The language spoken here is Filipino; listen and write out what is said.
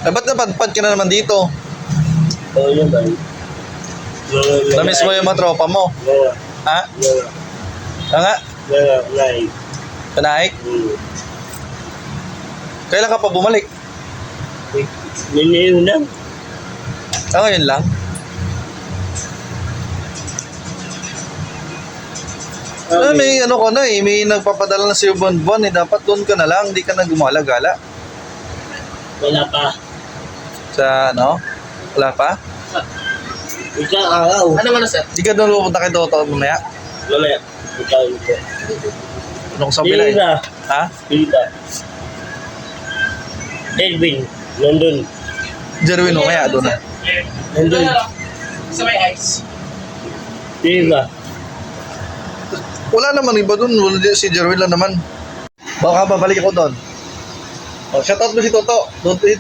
Eh, ba't napadpad ka na naman dito? Oo naman. Namiss mo yung mga tropa mo? Wala. Ha? Wala. Nga? Wala. Like. Panaik? Kailan ka pa bumalik? Niniyo lang. Ngayon lang? May ano ko na eh, may nagpapadala na sa'yo buwan-buwan eh. Dapat doon ka na lang, hindi ka na gumala-gala. Wala pa. Sa ano? Wala pa? Ikaw araw. Ano man na, sir? Hindi ka doon pupunta kay Toto mamaya? Mamaya. Ikaw ito. Ano ko sa bila eh? Pila. Ha? Pila. Edwin. Nandun. Jerwin mamaya doon na. Nandun. Sa may ice. Pila. Wala naman iba doon, si Jerwin lang naman. Baka babalik ako doon. Oh, shoutout mo si Toto. Doon dito.